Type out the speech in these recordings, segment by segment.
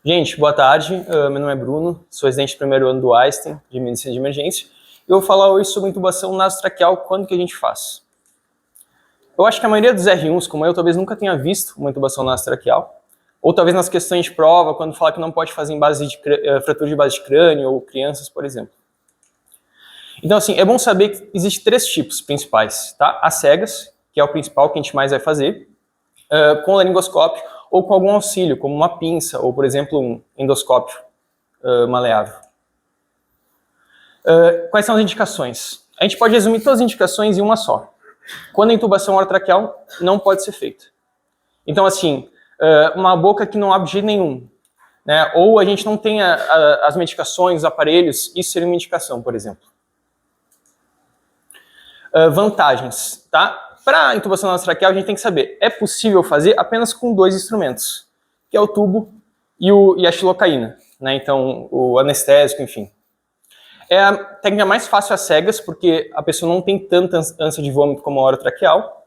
Gente, boa tarde. Meu nome é Bruno, sou residente do primeiro ano do Einstein, de Medicina de Emergência, e eu vou falar hoje sobre intubação nasotraqueal, quando que a gente faz. Eu acho que a maioria dos R1s, como eu, talvez nunca tenha visto uma intubação nasotraqueal, ou talvez nas questões de prova, quando fala que não pode fazer em base de fratura de base de crânio, ou crianças, por exemplo. Então, assim, é bom saber que existem três tipos principais, tá? As cegas, que é o principal que a gente mais vai fazer, com laringoscópio, ou com algum auxílio, como uma pinça, ou, por exemplo, um endoscópio maleável. Quais são as indicações? A gente pode resumir todas as indicações em uma só. Quando a intubação orotraqueal não pode ser feita. Então, assim, uma boca que não abre de jeito nenhum, né? Ou a gente não tem as medicações, os aparelhos, isso seria uma indicação, por exemplo. Vantagens, tá? Para a intubação nasotraqueal, a gente tem que saber, é possível fazer apenas com dois instrumentos, que é o tubo e a xilocaína, né? Então, o anestésico, enfim. É a técnica mais fácil às cegas, porque a pessoa não tem tanta ânsia de vômito como a orotraqueal,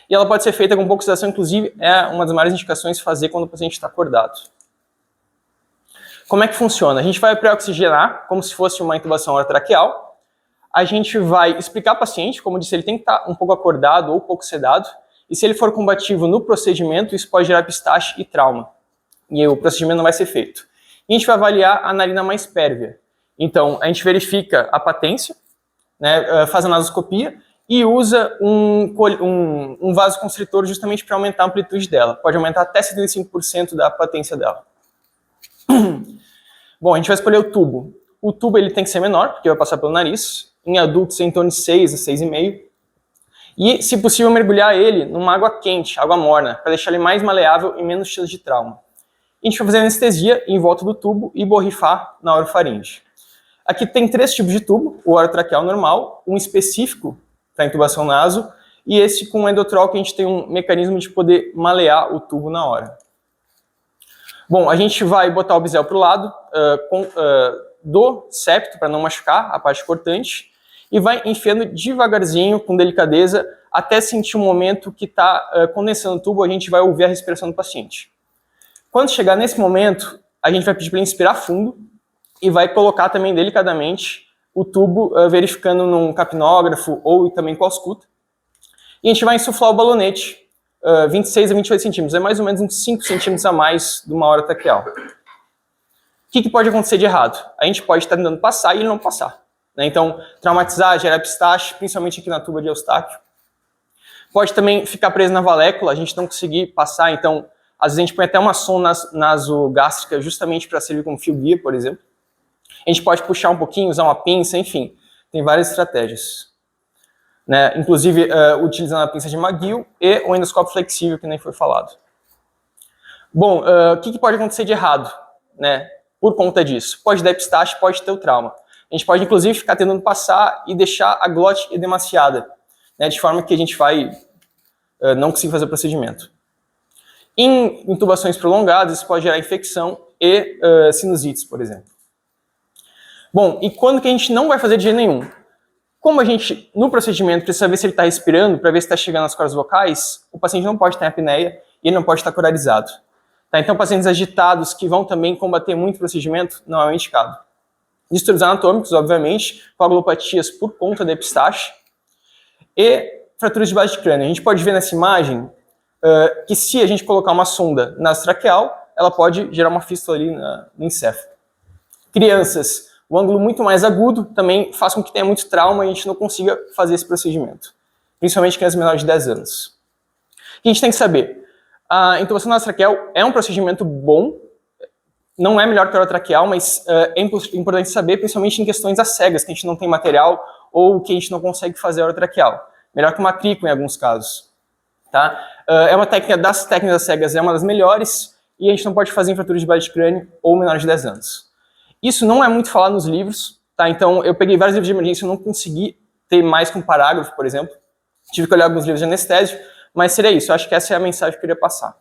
e ela pode ser feita com pouca sedação, inclusive é uma das maiores indicações fazer quando o paciente está acordado. Como é que funciona? A gente vai pré-oxigenar, como se fosse uma intubação orotraqueal. A gente vai explicar ao paciente, como eu disse, ele tem que estar um pouco acordado ou pouco sedado, e se ele for combativo no procedimento, isso pode gerar epistaxe e trauma, e o procedimento não vai ser feito. E a gente vai avaliar a narina mais pérvia. Então, a gente verifica a patência, né, faz a nasoscopia e usa um vasoconstritor justamente para aumentar a amplitude dela. Pode aumentar até 75% da patência dela. Bom, a gente vai escolher o tubo. O tubo ele tem que ser menor, porque vai passar pelo nariz. Em adultos, em torno de 6 a 6,5. E, se possível, mergulhar ele numa água quente, água morna, para deixar ele mais maleável e menos chance de trauma. E a gente vai fazer anestesia em volta do tubo e borrifar na orofaringe. Aqui tem três tipos de tubo, o orotraqueal normal, um específico para intubação naso, e esse com endotrol que a gente tem um mecanismo de poder malear o tubo na hora. Bom, a gente vai botar o bisel para o lado, do septo, para não machucar a parte cortante, e vai enfiando devagarzinho, com delicadeza, até sentir um momento que está condensando o tubo, a gente vai ouvir a respiração do paciente. Quando chegar nesse momento, a gente vai pedir para ele inspirar fundo e vai colocar também delicadamente o tubo, verificando num capnógrafo ou também com a ausculta. E a gente vai insuflar o balonete, 26 a 28 centímetros, é mais ou menos uns 5 centímetros a mais de uma orotraqueal. O que pode acontecer de errado? A gente pode estar tentando passar e ele não passar, né? Então, traumatizar, gerar epistaxe, principalmente aqui na tuba de Eustáquio. Pode também ficar preso na valécula, a gente não conseguir passar, então, às vezes a gente põe até uma sonda nasogástrica justamente para servir como fio guia, por exemplo. A gente pode puxar um pouquinho, usar uma pinça, enfim, tem várias estratégias, né? Inclusive, utilizando a pinça de McGill e o endoscópio flexível, que nem foi falado. Bom, o que pode acontecer de errado, né? Por conta disso, pode dar epistaxe, pode ter o trauma. A gente pode, inclusive, ficar tentando passar e deixar a glote edemaciada, né, de forma que a gente vai não conseguir fazer o procedimento. Em intubações prolongadas, isso pode gerar infecção e sinusites, por exemplo. Bom, e quando que a gente não vai fazer de jeito nenhum? Como a gente, no procedimento, precisa ver se ele está respirando, para ver se está chegando às cordas vocais, o paciente não pode ter apneia e ele não pode estar corarizado. Tá, então, pacientes agitados que vão também combater muito o procedimento, não é um indicado. Distúrbios anatômicos, obviamente, coagulopatias por conta da epistaxe e fraturas de base de crânio. A gente pode ver nessa imagem que se a gente colocar uma sonda nasotraqueal, ela pode gerar uma fístula ali no encéfalo. Crianças, o ângulo muito mais agudo também faz com que tenha muito trauma e a gente não consiga fazer esse procedimento, principalmente crianças menores de 10 anos. O que a gente tem que saber? A intubação nasotraqueal é um procedimento bom, não é melhor que a orotraqueal, mas é importante saber, principalmente em questões às cegas, que a gente não tem material ou que a gente não consegue fazer a orotraqueal. Melhor que uma crico em alguns casos. Tá? É uma técnica das técnicas às cegas, é uma das melhores, e a gente não pode fazer em fratura de base de crânio ou menores de 10 anos. Isso não é muito falado nos livros, tá? Então eu peguei vários livros de emergência e não consegui ter mais que um parágrafo, por exemplo. Tive que olhar alguns livros de anestésio, mas seria isso. Eu acho que essa é a mensagem que eu queria passar.